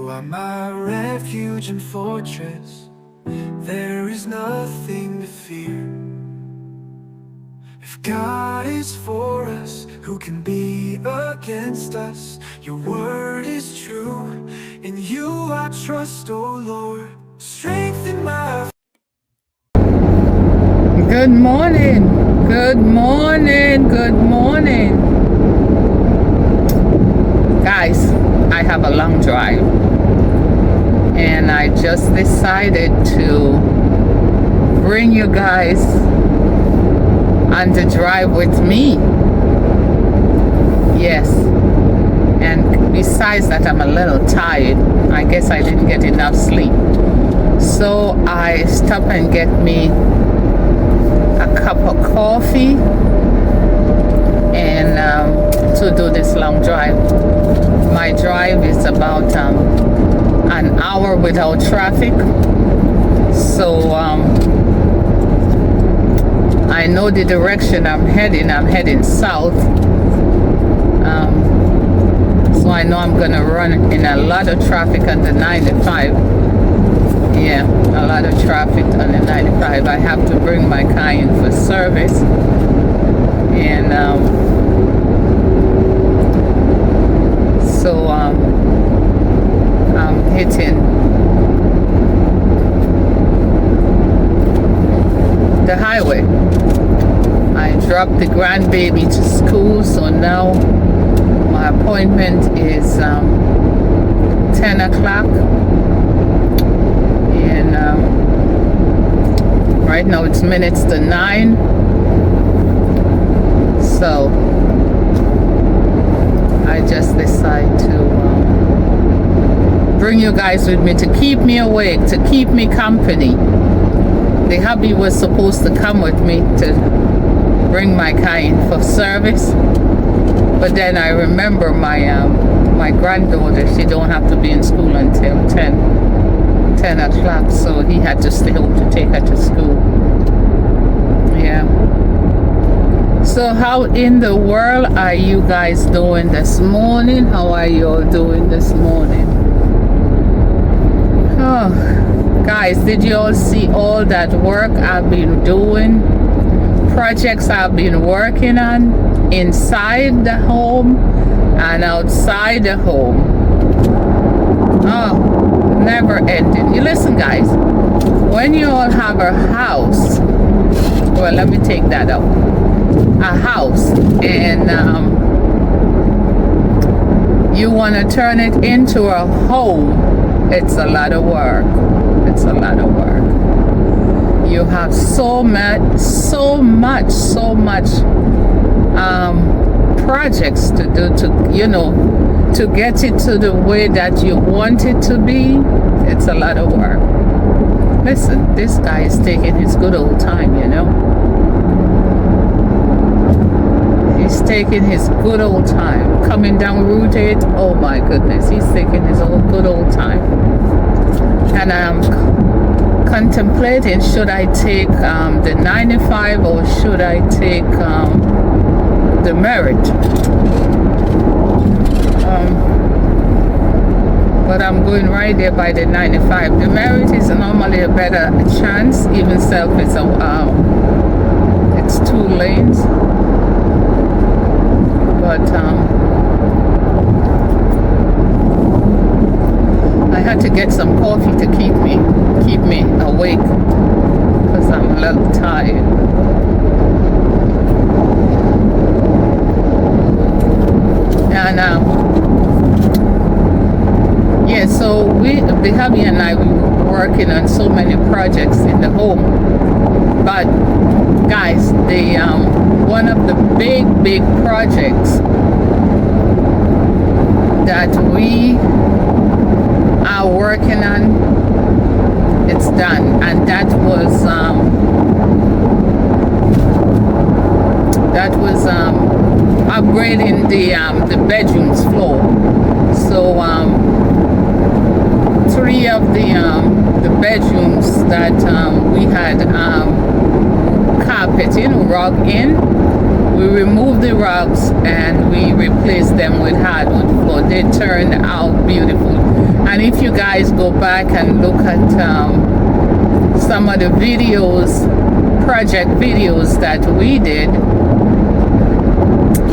You are my refuge and fortress. There is nothing to fear. If God is for us, who can be against us? Your word is true. In you I trust, O Lord. Strengthen my... Good morning, good morning, good morning. Guys, I have a long drive and I just decided to bring you guys on the drive with me. Yes, and besides that, I'm a little tired. I guess I didn't get enough sleep. So I stopped and get me a cup of coffee and to do this long drive. My drive is about an hour without traffic, so I know the direction I'm heading south, so I know I'm gonna run in a lot of traffic on the 95. Yeah, a lot of traffic on the 95. I have to bring my car in for service, and so I'm hitting the highway. I dropped the grandbaby to school, so now my appointment is 10 o'clock. And right now it's minutes to 9, so I just decide to bring you guys with me to keep me awake, to keep me company. The hubby was supposed to come with me to bring my car in for service, but then I remember my granddaughter, she don't have to be in school until 10 o'clock, so he had to stay home to take her to school. Yeah. So how in the world are you guys doing this morning? How are you all doing this morning? Oh, guys, did you all see all that work I've been doing? Projects I've been working on inside the home and outside the home. Oh, never ending. You listen, guys, when you all have a house, well, let me take that out, a house, and you want to turn it into a home, it's a lot of work. It's a lot of work. You have so much projects to do, to to get it to the way that you want it to be. It's a lot of work. Listen, this guy is taking his good old time, He's taking his good old time. Coming down Route 8, oh my goodness, he's taking his good old time. And I'm contemplating, should I take the 95 or should I take the Merit? But I'm going right there by the 95. The Merit is normally a better chance, even self it's 2 lanes. But I had to get some coffee to keep me awake because I'm a little tired. And yeah, so the hubby and I, we were working on so many projects in the home. But guys, the one of the big projects that we are working on, it's done, and that was upgrading the bedrooms floor. So 3 of the bedrooms that we had carpeting, rug in, we removed the rugs and we replaced them with hardwood floor. They turned out beautiful. And if you guys go back and look at some of the videos, project videos that we did,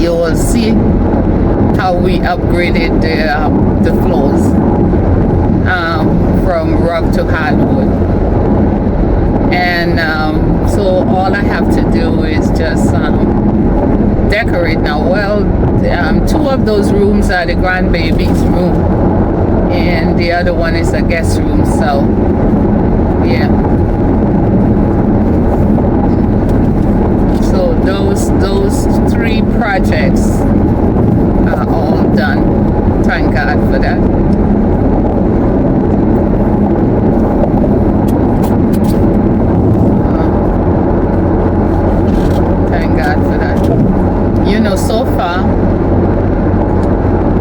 you will see how we upgraded the floors from rock to hardwood. And so all I have to do is just decorate now. Well, two of those rooms are the grandbaby's room, and the other one is a guest room. So yeah, so those three projects are all done. Thank God for that. So far,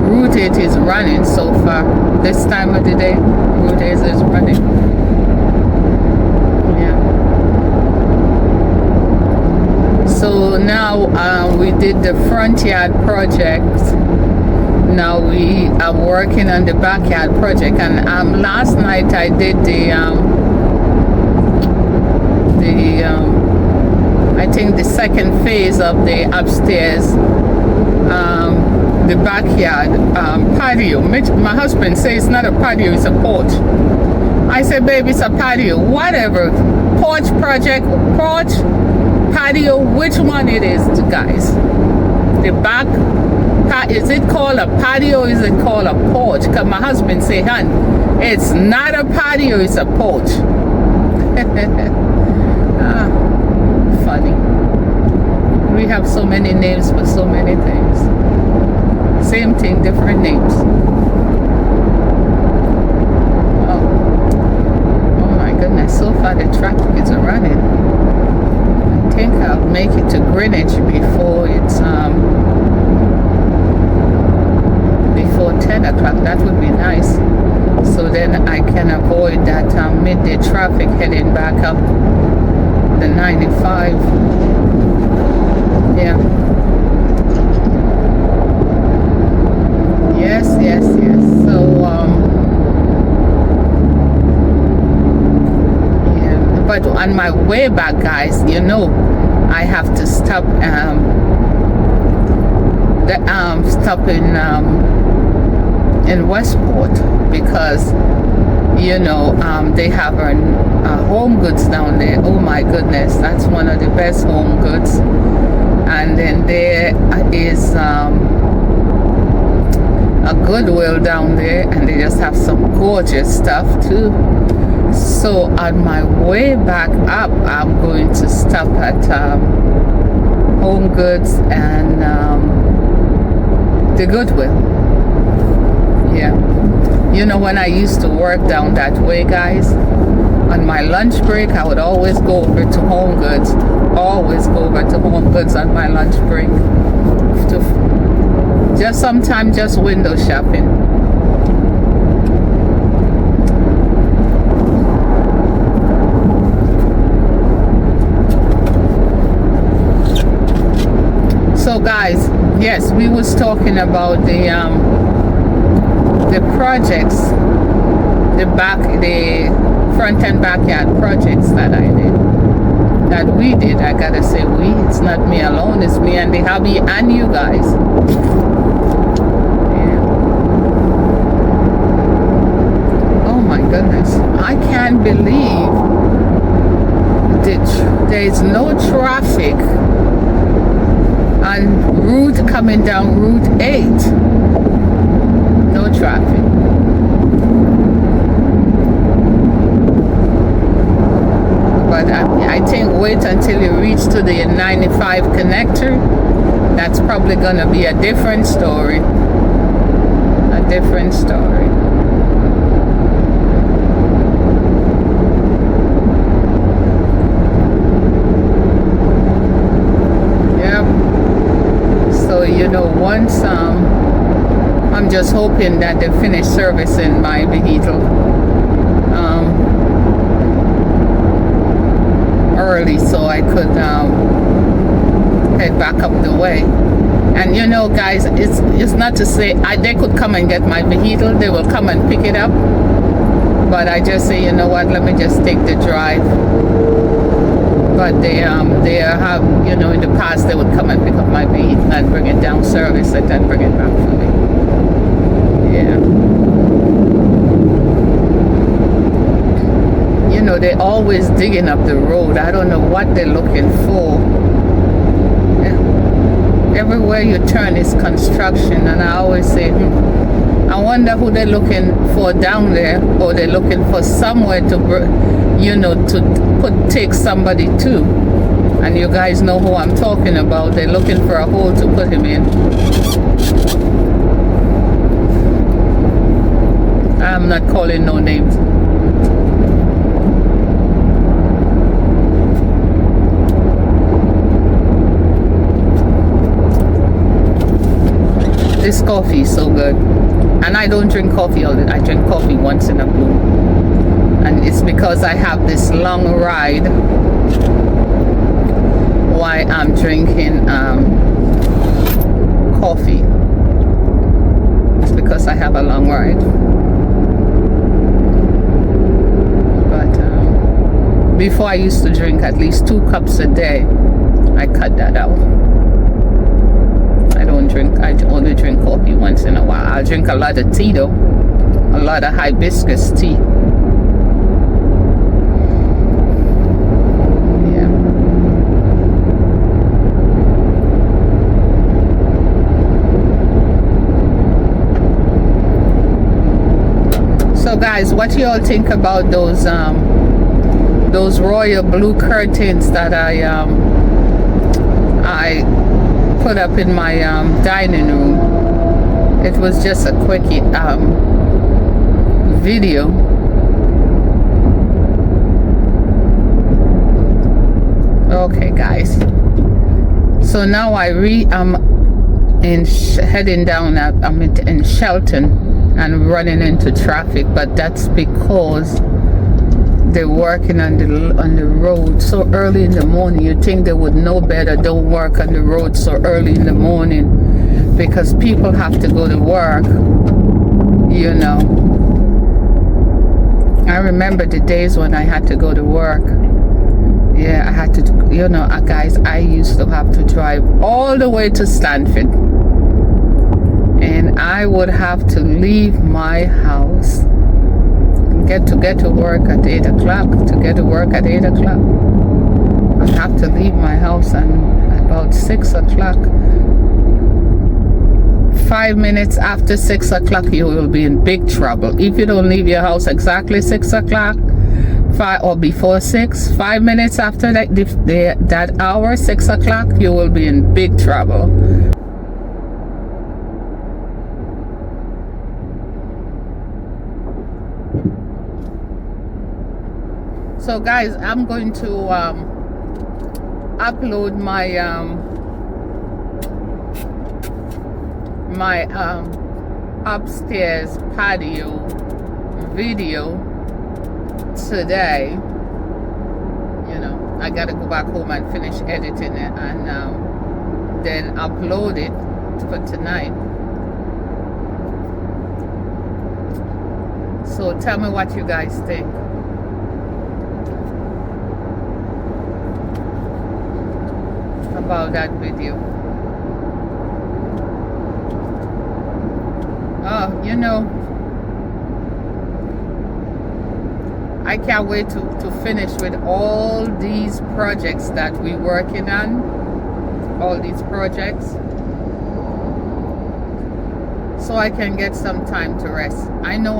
Route 8 is running so far. This time of the day, Route 8 is running. Yeah. So now we did the front yard project. Now we are working on the backyard project. And last night I did I think the second phase of the upstairs, the backyard patio. My husband says it's not a patio, it's a porch. I said, baby, it's a patio. Whatever. Porch project, porch, patio, which one it is, guys? The back, is it called a patio or is it called a porch? Because my husband said, hon, it's not a patio, it's a porch. Funny. We have so many names for so many things. Same thing, different names. Oh my goodness, so far the traffic is running. I think I'll make it to Greenwich before it's before 10 o'clock. That would be nice. So then I can avoid that midday traffic heading back up the 95. Yeah. Yes. So yeah. But on my way back, guys, you know, I have to stop stop in Westport because you know they have home goods down there. Oh my goodness, that's one of the best home goods. And then there is a Goodwill down there, and they just have some gorgeous stuff too. So on my way back up, I'm going to stop at Home Goods and the Goodwill. Yeah. You know, when I used to work down that way, guys, on my lunch break, I would always go over to Home Goods. Always go over to Home Goods on my lunch break. Sometimes just window shopping. So guys, yes, we was talking about the projects, the front and backyard projects that we did. I gotta say it's not me alone, it's me and the hubby and you guys. Yeah. Oh my goodness, I can't believe there's no traffic on route coming down Route 8. No traffic. But I think wait until you reach to the 95 connector. That's probably gonna be a different story. A different story. Yep. So you know, once I'm just hoping that they finish servicing my vehicle early so I could head back up the way. And you know, guys, it's not to say they could come and get my vehicle. They will come and pick it up. But I just say, you know what? Let me just take the drive. But they have, you know, in the past they would come and pick up my vehicle and bring it down, service it, and bring it back for me. Yeah. You know, they're always digging up the road. I don't know what they're looking for. Everywhere you turn is construction, and I always say, I wonder who they're looking for down there, or they're looking for somewhere to, you know, to take somebody to. And you guys know who I'm talking about. They're looking for a hole to put him in. I'm not calling no names. This coffee is so good. And I don't drink coffee all the time. I drink coffee once in a blue. And it's because I have this long ride why I'm drinking coffee. It's because I have a long ride. But before I used to drink at least 2 cups a day. I cut that out. I only drink coffee once in a while. I'll drink a lot of tea though. A lot of hibiscus tea. Yeah. So guys, what you all think about those royal blue curtains that I put up in my dining room? It was just a quick video. Okay guys, so now I'm heading down. I'm in Shelton and running into traffic, but that's because they're working on the road so early in the morning. You'd think they would know better. Don't work on the road so early in the morning, because people have to go to work, you know. I remember the days when I had to go to work. Yeah, I had to, you know, guys, I used to have to drive all the way to Stanford, and I would have to leave my house get to work at 8 o'clock. To get to work at 8 o'clock, I have to leave my house at about 6 o'clock. 5 minutes after 6 o'clock, you will be in big trouble. If you don't leave your house exactly 6 o'clock, 5 or before 6, 5 minutes after that hour, 6 o'clock, you will be in big trouble. So guys, I'm going to upload my upstairs patio video today. You know, I gotta go back home and finish editing it, and then upload it for tonight. So tell me what you guys think. About that video. Oh, you know, I can't wait to finish with all these projects that we're working on. All these projects, so I can get some time to rest. I know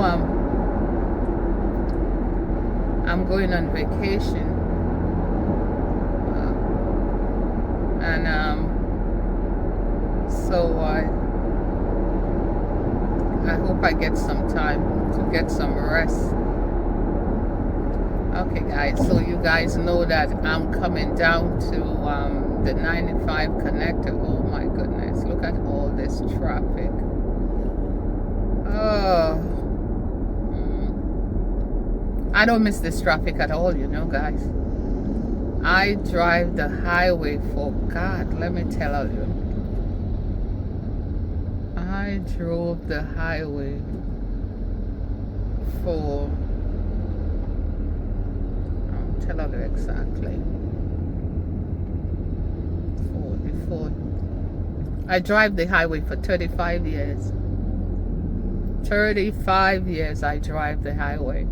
I'm going on vacation. And so I hope I get some time to get some rest. Okay guys, so you guys know that I'm coming down to the 95 connector. Oh my goodness, look at all this traffic. Oh, I don't miss this traffic at all, you know guys. I drive the highway for God, let me tell you. drove the highway for, I'll tell you exactly, before I drive the highway for 35 years. 35 years I drive the highway,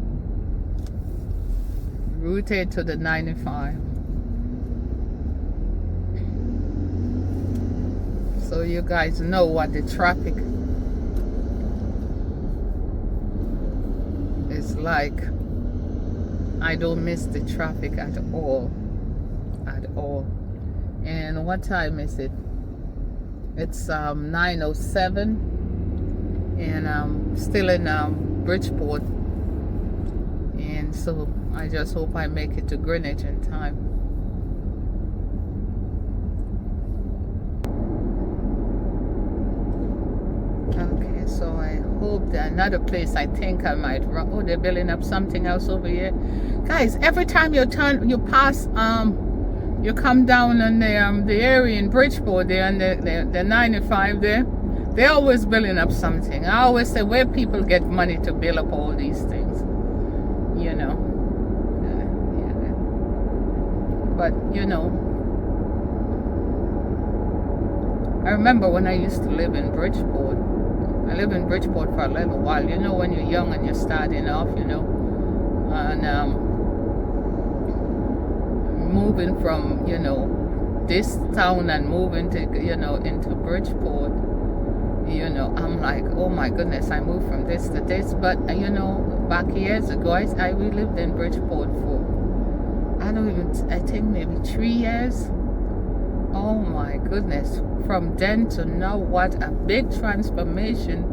routed to the 95. So you guys know what the traffic is like. I don't miss the traffic at all. At all. And what time is it? It's 9:07. And I'm still in Bridgeport, and so I just hope I make it to Greenwich in time. Okay, so I hope that another place I think I might run. Oh, they're building up something else over here, guys. Every time you pass you come down on the area in Bridgeport there on the 95 there. They're always building up something. I always say, where people get money to build up all these things, you know. Yeah. But, you know, I remember when I used to live in Bridgeport. I lived in Bridgeport for a little while. You know, when you're young and you're starting off, you know. And moving from, you know, this town and moving to, you know, into Bridgeport. You know, I'm like, oh my goodness, I moved from this to this. But, you know, back years ago, we lived in Bridgeport for, I think maybe 3 years. Oh my goodness. From then to now, what a big transformation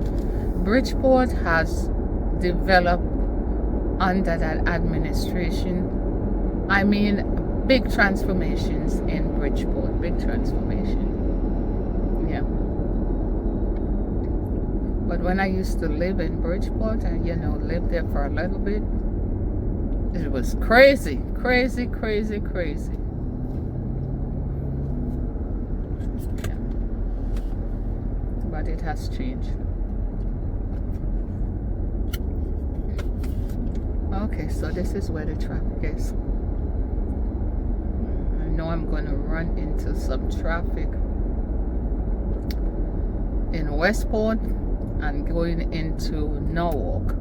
Bridgeport has developed under that administration. I mean, big transformations in Bridgeport. Big transformation. Yeah. But when I used to live in Bridgeport, and you know, lived there for a little bit, it was crazy, crazy, crazy, crazy. Yeah. But it has changed. Okay, so this is where the traffic is. I know I'm going to run into some traffic in Westport and going into Norwalk.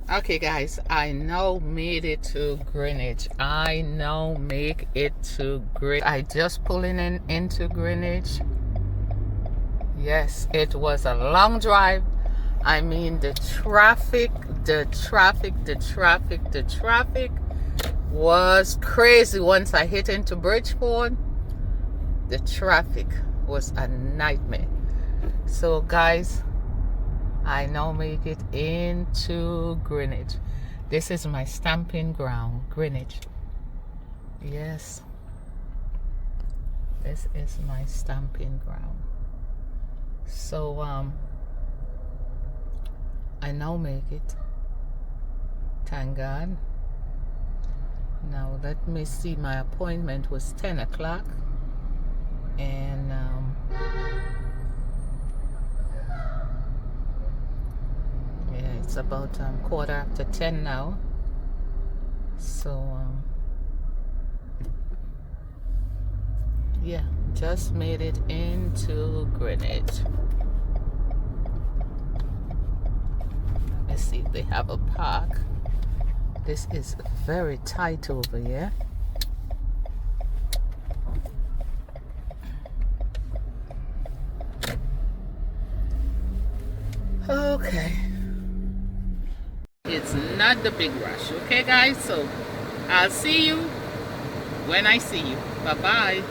Okay guys, I now made it to Greenwich. I now make it to Greenwich. I just pulling into Greenwich. Yes, it was a long drive. I mean, the traffic was crazy. Once I hit into Bridgeport, the traffic was a nightmare. So guys, I now make it into Greenwich. This is my stamping ground, Greenwich. Yes, this is my stamping ground. So I now make it. Thank God. Now let me see, my appointment was 10 o'clock, and yeah, it's about 10:15 now. So yeah, just made it into Greenwich. Let's see if they have a park. This is very tight over here. Okay. It's not the big rush. Okay, guys? So I'll see you when I see you. Bye-bye.